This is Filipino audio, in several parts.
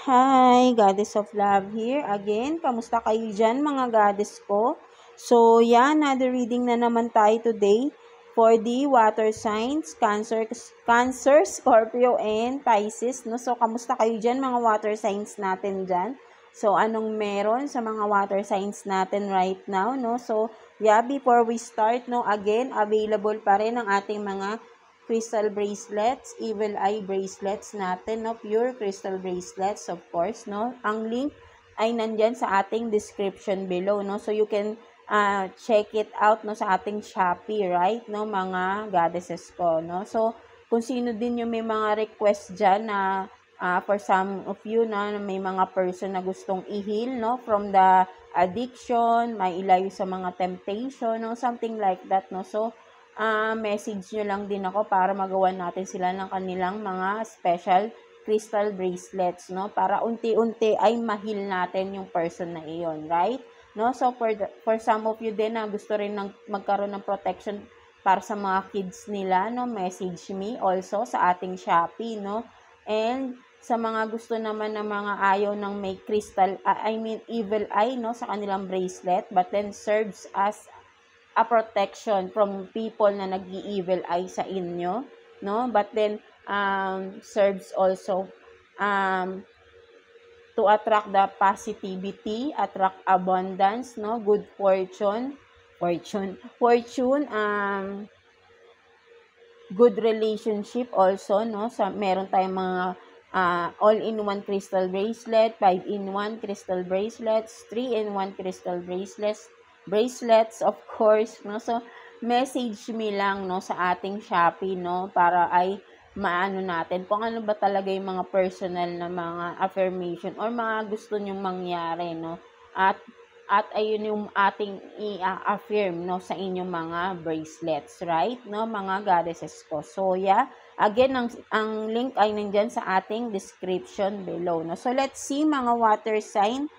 Hi, Goddess of Love here again. Kamusta kayo dyan mga goddess ko? So, another reading na naman tayo today for the water signs, Cancer, Scorpio, and Pisces. No? So, kamusta kayo dyan mga water signs natin dyan? So, anong meron sa mga water signs natin right now? No? So, before we start, no, again, available pa rin ang ating mga crystal bracelets, evil eye bracelets natin, no? Pure crystal bracelets, of course, no? Ang link ay nandyan sa ating description below, no? So, you can check it out, no, sa ating Shopee, right, no, mga goddesses ko, no? So, kung sino din yung may mga request dyan na for some of you na may mga person na gustong i-heal, no, from the addiction, may ilayo sa mga temptation, no, something like that, no? So, message nyo lang din ako para magawa natin sila ng kanilang mga special crystal bracelets, no? Para unti-unti ay mahil natin yung person na iyon, right? No? So, for some of you din na gusto rin magkaroon ng protection para sa mga kids nila, no? Message me also sa ating Shopee, no? And sa mga gusto naman ng mga ayaw ng may crystal, evil eye, no? Sa kanilang bracelet, but then serves as a protection from people na nag-i-evil eye sa inyo, no? But then, serves also to attract the positivity, attract abundance, no? Good fortune, good relationship also, no? Meron tayong mga all-in-one crystal bracelet, 5-in-1 crystal bracelets, 3-in-1 crystal bracelets, of course, no? So, message me lang, no, sa ating Shopee, no, para ay maano natin kung ano ba talaga yung mga personal na mga affirmation or mga gusto nyong mangyari, no? At ayun yung ating i-affirm, no, sa inyong mga bracelets, right, no, mga goddesses ko. So, again, ang link ay nandyan sa ating description below, no. So, let's see mga water sign,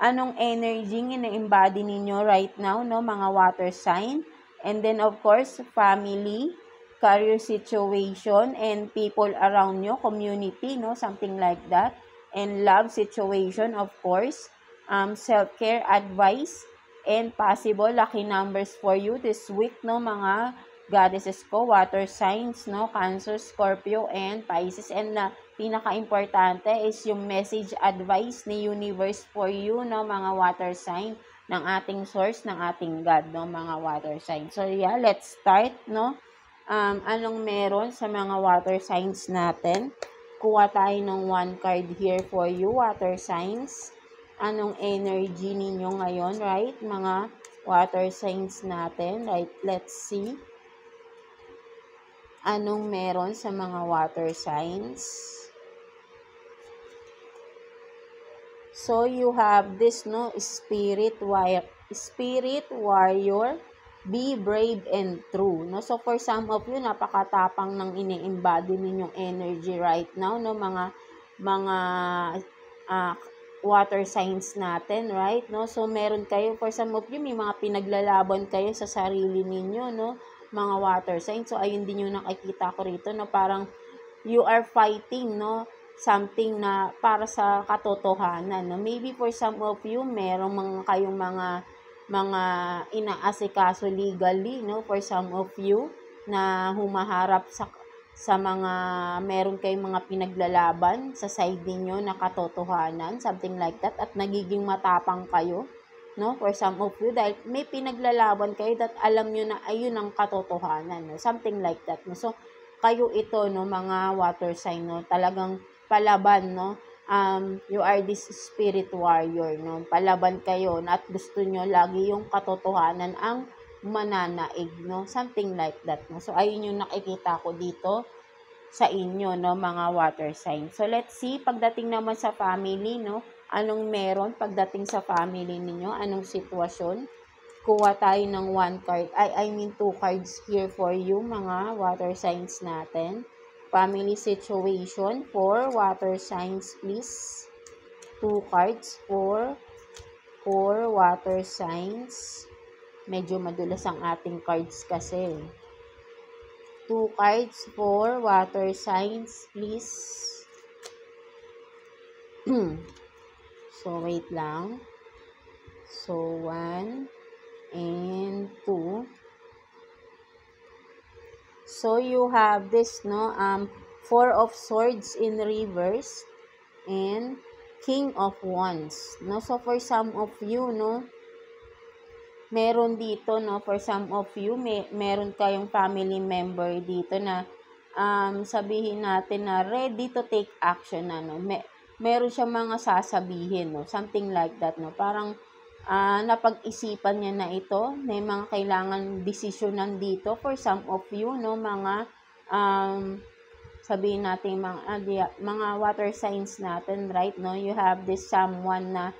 anong energy ina-embody ninyo right now, no, mga water sign. And then, of course, family, career situation, and people around you, community, no, something like that. And love situation, of course. Self-care advice, and possible lucky numbers for you this week, no, mga goddesses ko, water signs, no, Cancer, Scorpio, and Pisces. And pinaka-importante is yung message advice ni universe for you, no, mga water sign, ng ating source, ng ating God, no, mga water sign. So, let's start, no. Anong meron sa mga water signs natin? Kuha tayo ng one card here for you, water signs. Anong energy ninyo ngayon, right? Mga water signs natin, right? Let's see. Anong meron sa mga water signs? So, you have this, no, spirit warrior, be brave and true, no? So, for some of you, napakatapang ng ini-embody ninyong energy right now, no? Mga water signs natin, right, no? So, meron kayo, for some of you, may mga pinaglalaban kayo sa sarili ninyo, no? Mga water signs. So, ayun din yung nakikita ko rito, no? Parang, you are fighting, no? Something na para sa katotohanan, no? Maybe for some of you, merong kayong mga inaasikaso legally, no, for some of you na humaharap sa mga meron kayong mga pinaglalaban sa side niyo na katotohanan, something like that, at nagiging matapang kayo, no, for some of you, dahil may pinaglalaban kayo that alam nyo na ayun ang katotohanan, no? Something like that, no? So, kayo ito, no, mga water sign, no, talagang palaban, no. You are this spirit warrior, no? Palaban kayo at gusto nyo lagi yung katotohanan ang mananaig, no? Something like that, no? So, ayun yung nakikita ko dito sa inyo, no, mga water sign. So, let's see, pagdating naman sa family, no? Anong meron pagdating sa family ninyo? Anong sitwasyon? Kuha tayo ng one card. Two cards here for you, mga water signs natin. Family situation for water signs, please. 2 cards for water signs. Medyo madulas ang ating cards kasi. 2 cards for water signs, please. So, wait lang. So, 1 and 2. So, you have this, no, 4 of swords in reverse and King of Wands, no. So, for some of you, no, meron dito, no, for some of you, meron kayong family member dito na sabihin natin na ready to take action na, no. Meron siyang mga sasabihin, no, something like that, no. Parang napag-isipan niya na ito, may mga kailangan desisyonan dito for some of you, no, mga sabihin natin mga water signs natin, right, no. You have this someone na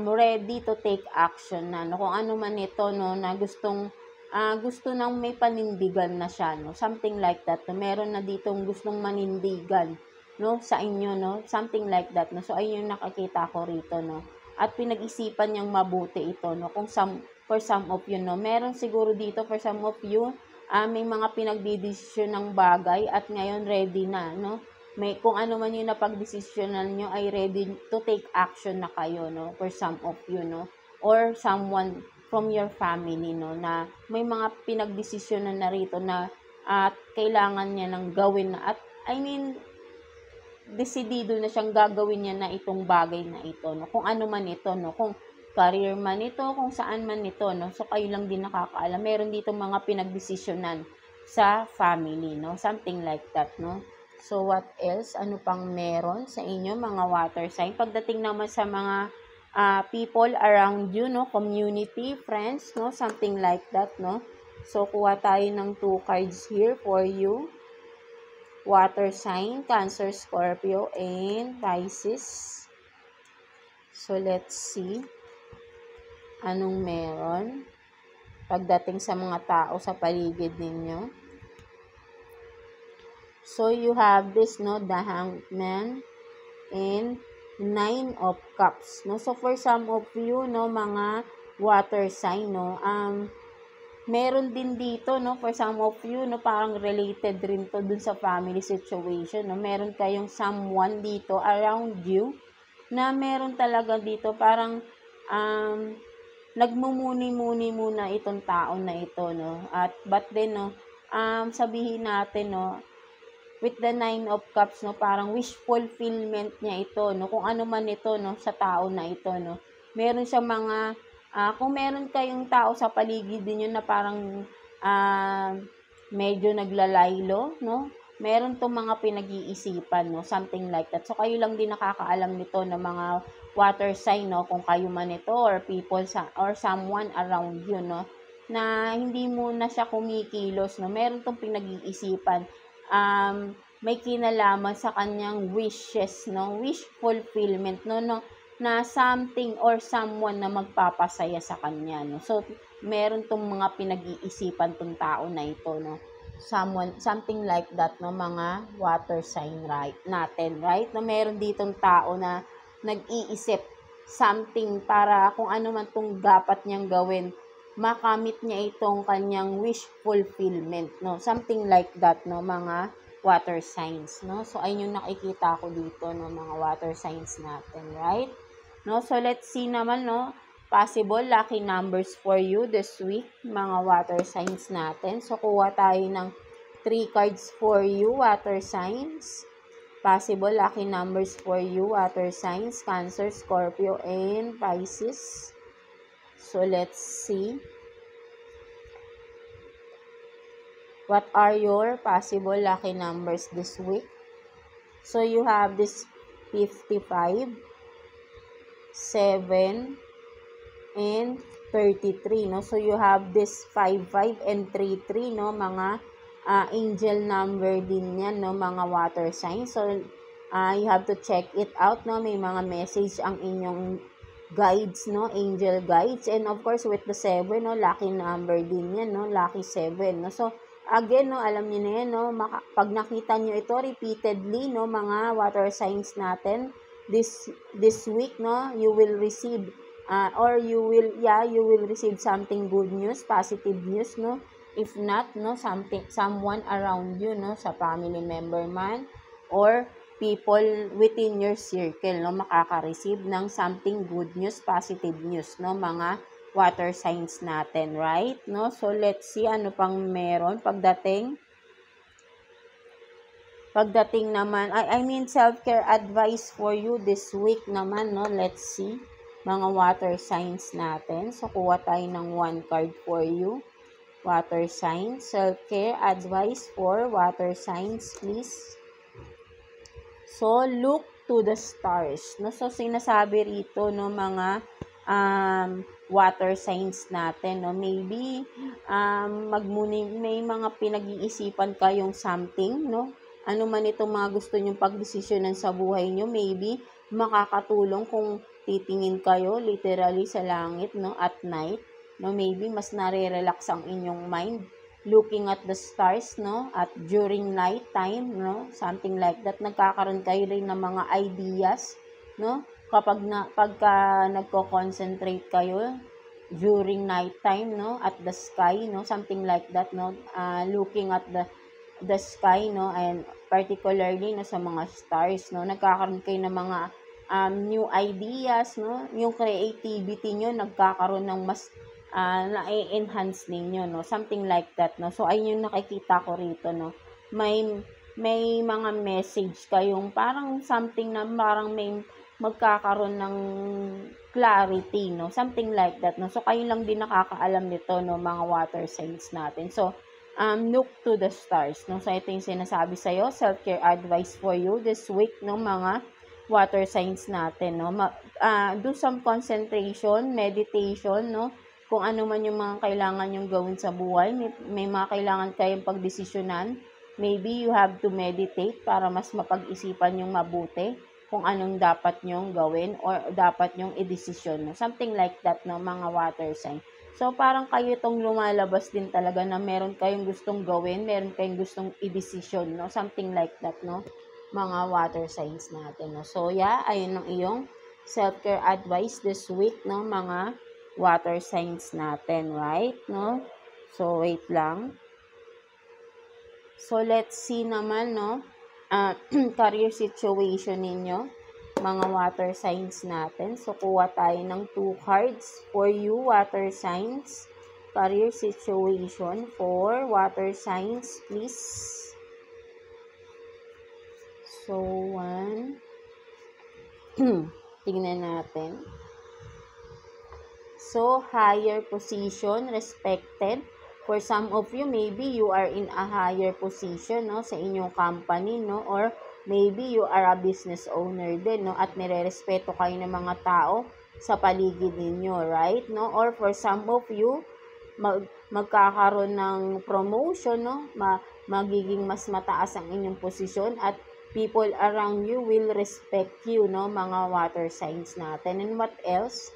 ready to take action na, no, kung ano man ito, no, na gusto nang may panindigan na siya, no, something like that, no. Meron na ditong gustong manindigan, no, sa inyo, no, something like that, no. So, ayun yung nakakita ko rito, no, at pinag-isipan niyang mabuti ito, no, for some of you, no, meron siguro dito for some of you, may mga pinagdidesisyon ng bagay at ngayon ready na, no. Kung ano man yung napagdesisyonan nyo ay ready to take action na kayo, no, for some of you, no, or someone from your family, no, na may mga pinagdesisyonan na rito na at kailangan niya nang gawin na, at desidido na siyang gagawin niya na itong bagay na ito, no, kung ano man ito, no, kung career man ito, kung saan man ito, no, so kayo lang din nakakaalam. Meron dito mga pinagdesisyonan sa family, no, something like that, no. So, what else? Ano pang meron sa inyo, mga water sign? Pagdating naman sa mga people around you, no, community, friends, no, something like that, no. So, kuha tayo ng 2 cards here for you. Water sign, Cancer, Scorpio, and Pisces. So, let's see anong meron pagdating sa mga tao sa paligid ninyo. So, you have this, no, the Hangman and 9 of Cups, no. So, for some of you, no, mga water sign, no, meron din dito, no, for some of you, no, parang related rin to dun sa family situation, no. Meron kayong someone dito around you na meron talaga dito parang nagmumuni-muni muna itong tao na ito, no. But then, no, sabihin natin, no, with the 9 of Cups, no, parang wish fulfillment niya ito, no, kung ano man ito, no, sa tao na ito, no. Meron siyang mga, kung meron kayong tao sa paligid niyo na parang medyo naglalaylo, no, meron tong mga pinag-iisipan, no, something like that. So, kayo lang din nakakaalam nito ng mga water sign, no, kung kayo man ito or people or someone around you, no, na hindi mo na siya kumikilos, no, meron tong pinag-iisipan. May kinalaman sa kanyang wishes, no, wish fulfillment, no, na something or someone na magpapasaya sa kanya, no. So, meron tong mga pinag-iisipan tong tao na ito, no. Something like that, no, mga water sign, right, natin, right, na meron ditong tao na nag-iisip something para kung ano man tong dapat niyang gawin, makamit niya itong kanyang wish fulfillment, no, something like that, no, mga water signs, no. So, ayun yung nakikita ko dito, no, mga water signs natin, right, no. So, let's see naman, no, possible lucky numbers for you this week, mga water signs natin. So, kuha tayo ng 3 cards for you, water signs. Possible lucky numbers for you, water signs, Cancer, Scorpio, and Pisces. So, let's see. What are your possible lucky numbers this week? So, you have this 55, 7, and 33, no? So, you have this 55 and 33, no? Mga angel number din yan, no? Mga water signs. So, you have to check it out, no? May mga message ang inyong guides, no, angel guides, and of course with the 7, no, lucky number din yan, no, lucky 7, no. So again, no, alam niyo na yan, no, pag nakita niyo ito repeatedly, no, mga water signs natin this week, no, you will receive you will receive something good news, positive news, no. If not, no, someone around you, no, sa family member man or people within your circle, no, makaka-receive ng something good news, positive news, no, mga water signs natin, right? No? So, let's see ano pang meron pagdating naman, I mean self-care advice for you this week naman, no? Let's see mga water signs natin. So, kuha tayo ng 1 card for you. Water signs, self-care advice for water signs, please. So, look to the stars. No? So, sinasabi rito, no, mga water signs natin. No? Maybe, may mga pinag-iisipan kayong something, no? Ano man itong mga gusto nyong pagdesisyonan sa buhay nyo, maybe, makakatulong kung titingin kayo literally sa langit, no, at night. No? Maybe, mas nare-relax ang inyong mind looking at the stars, no, at during night time, no, something like that. Nagkakaroon kayo rin ng mga ideas, no, pagka nagko-concentrate kayo during night time, no, at the sky, no, something like that, no, looking at the sky, no, and particularly, no, sa mga stars, no, nagkakaroon kayo ng mga new ideas, no, yung creativity nyo nagkakaroon ng mas na-enhance ninyo, no? Something like that, no? So, ayun yung nakikita ko rito, no? May mga message kayong parang something na parang may magkakaroon ng clarity, no? Something like that, no? So, kayo lang din nakakaalam nito, no? Mga water signs natin. So, look to the stars, no? So, ito yung sinasabi sa'yo, self-care advice for you this week, no? Mga water signs natin, no? Do some concentration, meditation, no? Kung ano man yung mga kailangan yung gawin sa buhay, may mga kailangan kayong pagdesisyonan, maybe you have to meditate para mas mapag-isipan yung mabuti kung anong dapat nyong gawin or dapat nyong i-desisyon. Something like that, no, mga water sign. So, parang kayo itong lumalabas din talaga na meron kayong gustong gawin, meron kayong gustong i-desisyon, no? Something like that, no? Mga water signs natin, no? So, yeah, ayun ang iyong self-care advice this week, no? Mga water signs natin, right? No? So, wait lang. So, let's see naman, no? Career situation ninyo, mga water signs natin. So, kuha tayo ng 2 cards for you, water signs. Career situation for water signs, please. So, 1. Tingnan natin. So, higher position, respected. For some of you, maybe you are in a higher position, no, sa inyong company, no, or maybe you are a business owner din, no, at nire-respeto kayo ng mga tao sa paligid ninyo, right, no, or for some of you, magkakaroon ng promotion, no, magiging mas mataas ang inyong posisyon at people around you will respect you, no, mga water signs natin. And what else?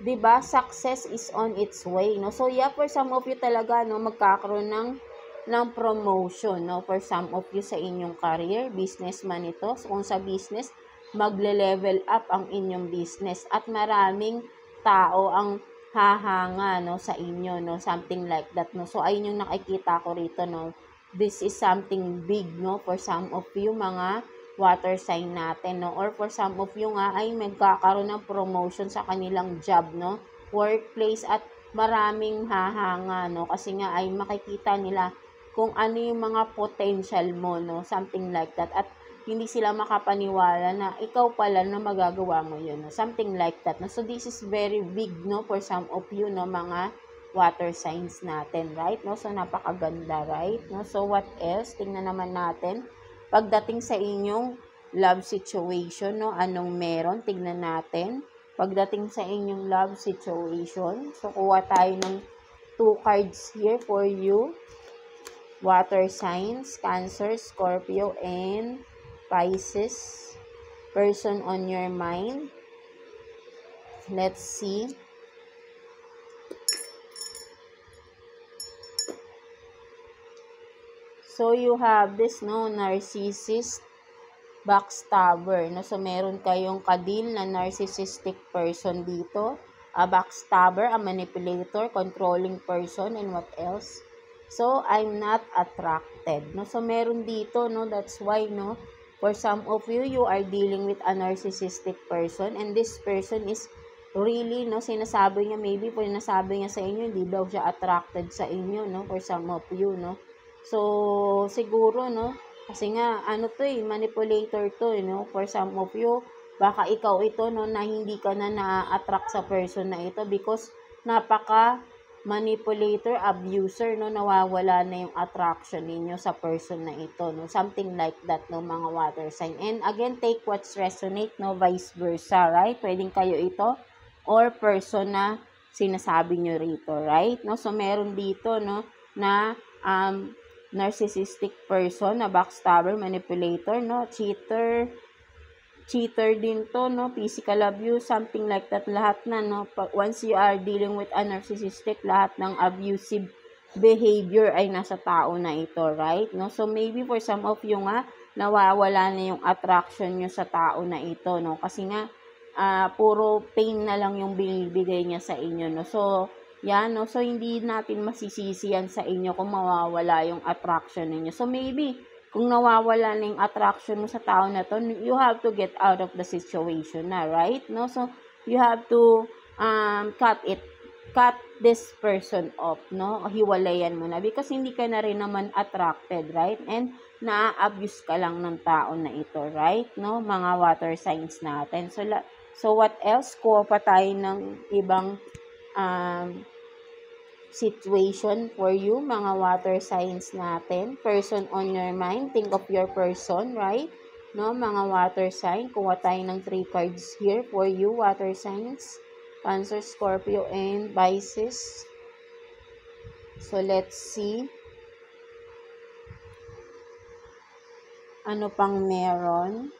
Diba, success is on its way, no? So, yeah, for some of you talaga, no, magkakaroon ng promotion, no? For some of you sa inyong career, businessman ito. So, kung sa business, magle-level up ang inyong business at maraming tao ang hahanga, no, sa inyo, no? Something like that, no? So, ayun yung nakikita ko rito, no? This is something big, no? For some of you, mga water sign natin, no? Or for some of you nga ay magkakaroon ng promotion sa kanilang job, no? Workplace at maraming hahanga, no? Kasi nga ay makikita nila kung ano yung mga potential mo, no? Something like that. At hindi sila makapaniwala na ikaw pala na magagawa mo yun, no? Something like that, no? So, this is very big, no? For some of you, no? Mga water signs natin, right? No? So, napakaganda, right? No? So, what else? Tingnan naman natin. Pagdating sa inyong love situation, no, anong meron? Tignan natin. Pagdating sa inyong love situation, so kuha tayo ng 2 cards here for you. Water signs, Cancer, Scorpio, and Pisces. Person on your mind. Let's see. So, you have this, no, narcissist, backstabber, no? So, meron kayong kadil na narcissistic person dito. A backstabber, a manipulator, controlling person, and what else? So, I'm not attracted, no? So, meron dito, no? That's why, no? For some of you, you are dealing with a narcissistic person, and this person is really, no, sinasabi niya, maybe po sinasabi niya sa inyo, hindi daw siya attracted sa inyo, no, for some of you, no. So, siguro, no, kasi nga, ano to manipulator to, no, for some of you, baka ikaw ito, no, na hindi ka na na-attract sa person na ito because napaka manipulator, abuser, no, nawawala na yung attraction ninyo sa person na ito, no, something like that, no, mga water sign. And again, take what's resonate, no, vice versa, right? Pwedeng kayo ito or person na sinasabi nyo rito, right? No, so meron dito, no, na narcissistic person, na backstabber, manipulator, no, cheater din to, no, physical abuse, something like that, lahat na, no, once you are dealing with a narcissistic, lahat ng abusive behavior ay nasa tao na ito, right, no, so maybe for some of you nga, nawawala na yung attraction nyo sa tao na ito, no, kasi nga, puro pain na lang yung binibigay niya sa inyo, no, so, yan, no, so hindi natin masisisi yan sa inyo kung mawawala yung attraction ninyo, so maybe, kung nawawala na yung attraction mo sa tao na to, you have to get out of the situation na, right? No? So, you have to cut this person off, no? Hiwalayan mo na because hindi ka na rin naman attracted, right? And na-abuse ka lang ng tao na ito, right? No? Mga water signs natin. So what else? Kuha pa tayo ng ibang situation for you, mga water signs natin. Person on your mind, think of your person, right? No, mga water sign, kuha tayo ng 3 cards here for you, water signs. Cancer, Scorpio, and Pisces. So, let's see. Ano pang meron?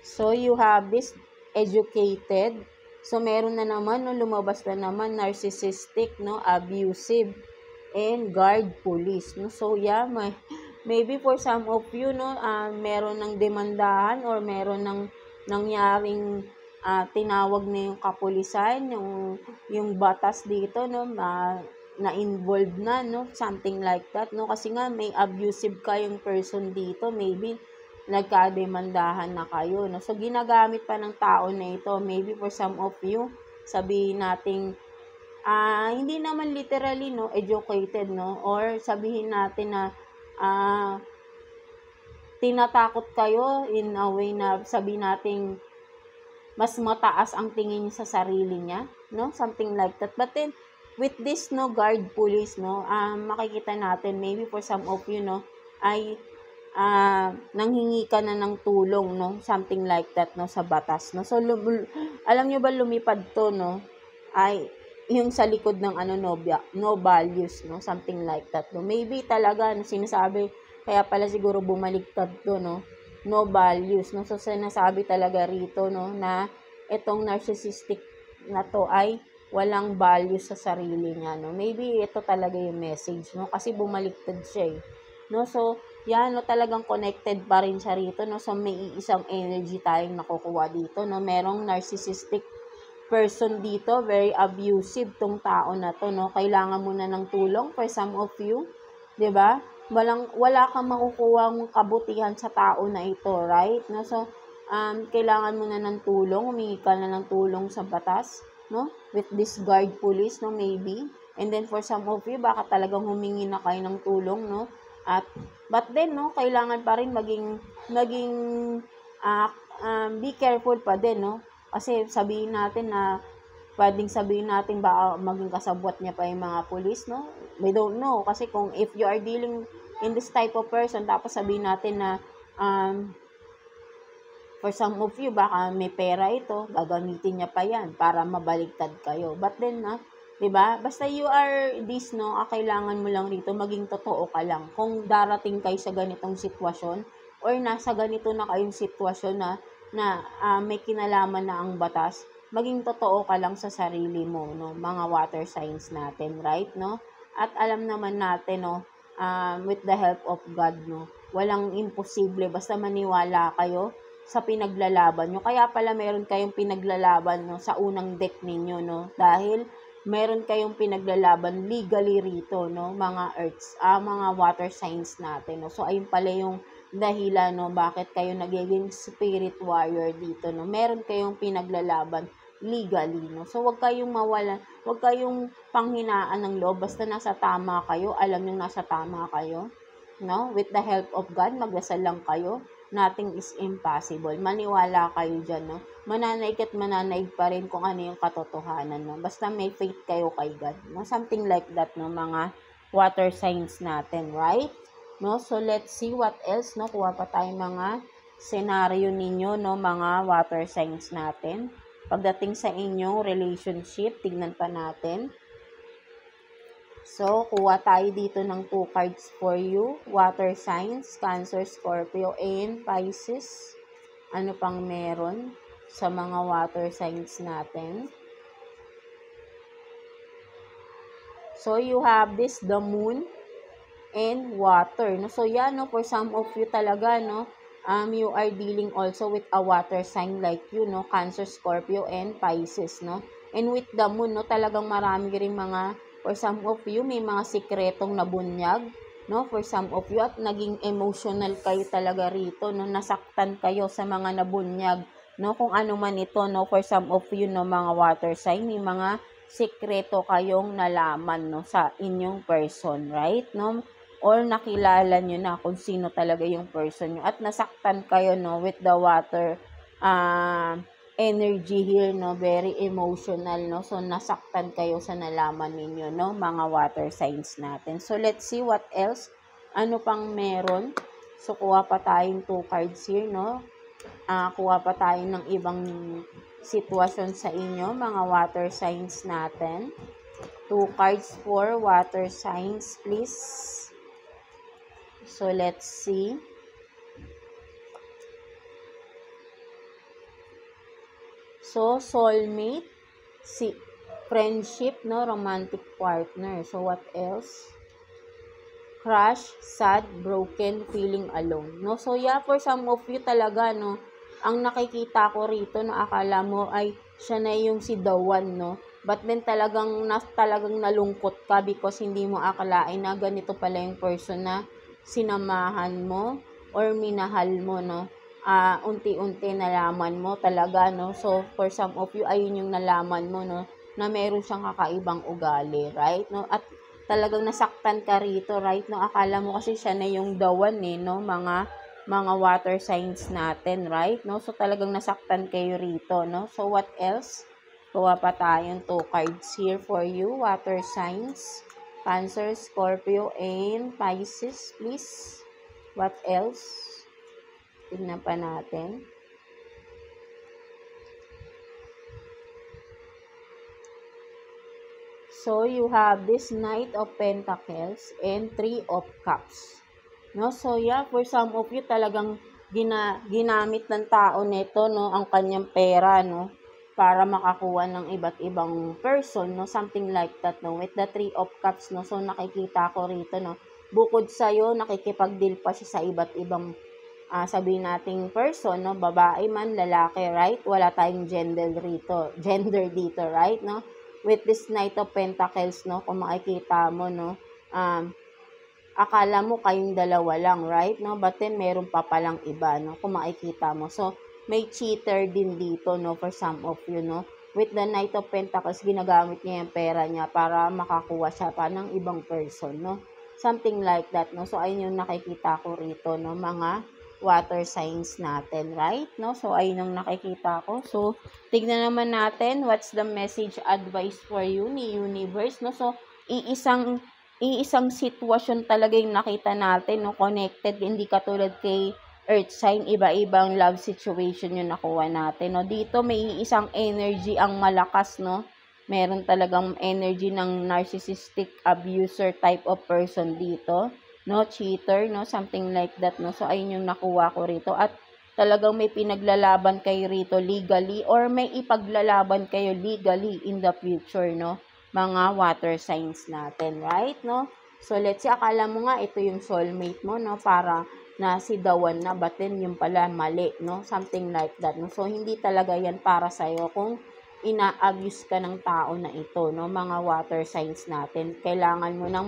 So, you have this educated. So, meron na naman, no, lumabas na naman, narcissistic, no, abusive, and guard police, no. So, yeah, maybe for some of you, no, meron ng demandahan or meron ng nangyaring tinawag na yung kapulisan, yung batas dito, no, na-involved na, no, something like that, no, kasi nga may abusive kayong person dito, maybe nagkademandahan na kayo, no? So, ginagamit pa ng tao na ito. Maybe for some of you, sabihin natin, hindi naman literally, no, educated, no? Or sabihin natin na, tinatakot kayo in a way na sabihin natin, mas mataas ang tingin niya sa sarili niya, no? Something like that. But then, with this, no, guard police, no, makikita natin, maybe for some of you, no, ay, nanghingi ka na ng tulong, no, something like that, no, sa batas, no. So, alam nyo ba lumipad to, no, ay yung sa likod ng no values, no, something like that, no. Maybe talaga, no, sinasabi, kaya pala siguro bumaliktad to, no values, no. So, sinasabi talaga rito, no, na itong narcissistic na to ay walang values sa sarili niya, no. Maybe ito talaga yung message, no, kasi bumaliktad siya, no. So, yan, no, talagang connected pa rin siya rito, no. So, may isang energy tayong nakukuha dito, no. Merong narcissistic person dito, very abusive tong tao na to, no. Kailangan mo na ng tulong for some of you, 'di ba? Wala kang makukuhang kabutihan sa tao na ito, right? No? So, kailangan mo na ng tulong, humingi ka na ng tulong sa batas, no? With this guard police, no, maybe. And then for some of you, baka talagang humingi na kayo ng tulong, no? But then, no, kailangan pa rin be careful pa din, no? Kasi sabihin natin na, pwedeng sabihin natin baka maging kasabwat niya pa yung mga pulis, no? We don't know. Kasi kung if you are dealing in this type of person, tapos sabihin natin na, for some of you, baka may pera ito, gagamitin niya pa yan para mabaliktad kayo. But then, diba? Basta you are this, no, kailangan mo lang dito, maging totoo ka lang. Kung darating kayo sa ganitong sitwasyon, or nasa ganito na kayong sitwasyon na may kinalaman na ang batas, maging totoo ka lang sa sarili mo, no, mga water signs natin, right, no? At alam naman natin, no, with the help of God, no, walang imposible, basta maniwala kayo sa pinaglalaban nyo. Kaya pala meron kayong pinaglalaban, no, sa unang deck ninyo, no, dahil meron kayong pinaglalaban legally rito, no, mga mga water signs natin, no. So, ayun pala yung dahilan, no, bakit kayo nagiging spirit warrior dito, no. Meron kayong pinaglalaban legally, no. So, wag kayong panghinaan ng loob, basta nasa tama kayo, alam nyo nasa tama kayo, no. With the help of God, magdasal lang kayo, nothing is impossible. Maniwala kayo dyan, no. Mananaig at mananaig pa rin kung ano yung katotohanan, no. Basta may faith kayo kay God, no. Something like that, no, mga water signs natin, right? No, so let's see what else, no. Kuha pa tayong mga scenario ninyo, no, mga water signs natin. Pagdating sa inyong relationship, tignan pa natin. So, kuha tayo dito ng 2 cards for you. Water signs, Cancer, Scorpio, and Pisces. Ano pang meron sa mga water signs natin? So, you have this, the moon and water. No? So, yan, no, for some of you talaga, no, you are dealing also with a water sign like you, no, Cancer, Scorpio, and Pisces, no. And with the moon, no, talagang marami rin mga, for some of you, may mga sikretong nabunyag, no, for some of you, at naging emotional kayo talaga rito, no, nasaktan kayo sa mga nabunyag, no, kung ano man ito, no, for some of you, no, mga water sign, may mga sikreto kayong nalaman, no, sa inyong person, right, no, or nakilala nyo na kung sino talaga yung person nyo, at nasaktan kayo, no, with the water, energy here, no, very emotional, no, so nasaktan kayo sa nalaman ninyo, no, mga water signs natin. So, let's see what else, ano pang meron. So, kuha pa tayong 2 cards here, no, kuha pa tayo ng ibang sitwasyon sa inyo, mga water signs natin. 2 cards for water signs, please. So, let's see. So, soulmate, friendship, no, romantic partner. So, what else? Crush, sad, broken, feeling alone. No, so yeah, for some of you talaga, no, ang nakikita ko rito, no, akala mo ay siya na yung si the one, no. But then talagang nalungkot ka because hindi mo akalain na ganito pala yung person na sinamahan mo or minahal mo, no. Unti-unti nalaman mo talaga, no. So, for some of you, ayun yung nalaman mo, no, na meron siyang kakaibang ugali, right, no. At talagang nasaktan ka rito, right, no. Akala mo kasi siya na yung the one, no, mga water signs natin, right, no. So, talagang nasaktan kayo rito, no. So, what else? Kuha pa tayong 2 cards here for you, water signs, Cancer, Scorpio, and Pisces, please. What else? Tignan pa natin. So, you have this Knight of Pentacles and 3 of Cups. No? So, yeah, for some of you, talagang ginamit ng tao nito, no, ang kanyang pera, no, para makakuha ng iba't ibang person, no, something like that, no, with the 3 of Cups, no. So, nakikita ko rito, no, bukod sa'yo, nakikipag-deal pa siya sa iba't ibang sabihin nating person, no, babae man, lalaki, right? Wala tayong gender dito, right, no? With this Knight of Pentacles, no, kung makikita mo, no, akala mo kayong dalawa lang, right, no? But then, meron pa palang iba, no, kung makikita mo. So, may cheater din dito, no, for some of you, no? With the Knight of Pentacles, ginagamit niya yung pera niya para makakuha siya pa ng ibang person, no? Something like that, no? So, ayun yung nakikita ko rito, no, mga water signs natin, right? No? So, ayun ang nakikita ko. So, tignan naman natin what's the message advice for you ni Universe, no? So, iisang sitwasyon talaga yung nakita natin, no? Connected, hindi katulad kay Earth sign, iba-ibang love situation yung nakuha natin, no? Dito, may isang energy ang malakas, no? Meron talagang energy ng narcissistic abuser type of person dito, no, cheater, no, something like that, no. So, ayun yung nakuha ko rito. At talagang may pinaglalaban kayo rito legally or may ipaglalaban kayo legally in the future, no, mga water signs natin, right, no. So, let's say, akala mo nga ito yung soulmate mo, no, para na si the one na, but then yung pala mali, no, something like that, no. So, hindi talaga yan para sa'yo kung ina-abuse ka ng tao na ito, no? Mga water signs natin. Kailangan mo ng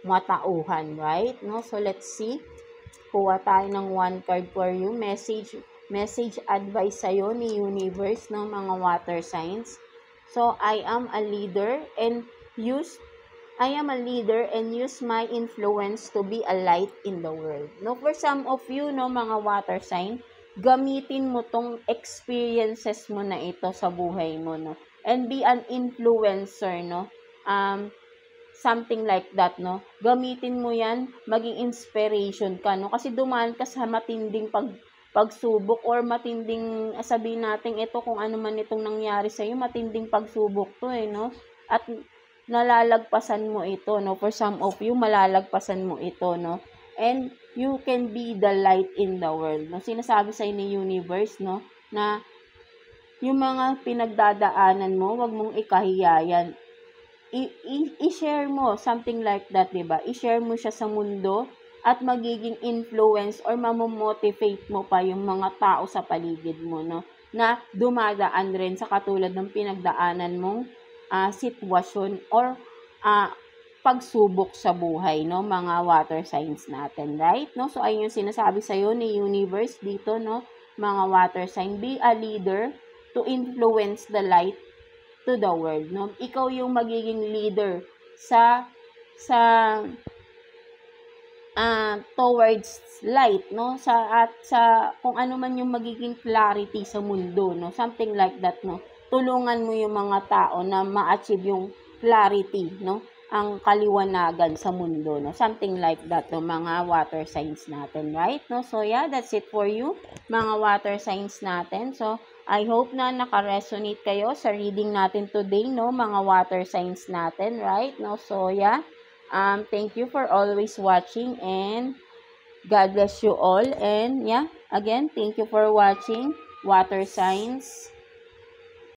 matauhan, right? No? So, let's see. Kuha tayo ng one card for you. Message advice sa'yo ni universe ng mga water signs. So, I am a leader and use my influence to be a light in the world. No, for some of you, no, mga water sign, gamitin mo tong experiences mo na ito sa buhay mo, no? And be an influencer, no? Something like that, no? Gamitin mo yan, maging inspiration ka, no? Kasi dumaan ka sa matinding pagsubok or matinding, sabihin natin ito kung ano man itong nangyari sa'yo, matinding pagsubok to no? At nalalagpasan mo ito, no? For some of you, malalagpasan mo ito, no? And you can be the light in the world, no? Sinasabi sa ni universe, no? Na yung mga pinagdadaanan mo, wag mong ikahiya yan. I-share mo, something like that, diba? I-share mo siya sa mundo at magiging influence or mamomotivate mo pa yung mga tao sa paligid mo, no? Na dumadaan rin sa katulad ng pinagdaanan mong sitwasyon or pagsubok sa buhay, no? Mga water signs natin, right? No? So, ayun yung sinasabi sa'yo ni universe dito, no? Mga water sign, be a leader to influence the light to the world, no? Ikaw yung magiging leader sa towards light, no? Sa kung ano man yung magiging clarity sa mundo, no? Something like that, no? Tulungan mo yung mga tao na ma-achieve yung clarity, no? Ang kaliwanagan sa mundo, no? Something like that, no? Mga water signs natin, right? No? So, yeah, that's it for you, mga water signs natin. So, I hope na naka-resonate kayo sa reading natin today, no? Mga water signs natin, right? No? So, yeah. Thank you for always watching and God bless you all. And, yeah, again, thank you for watching water signs.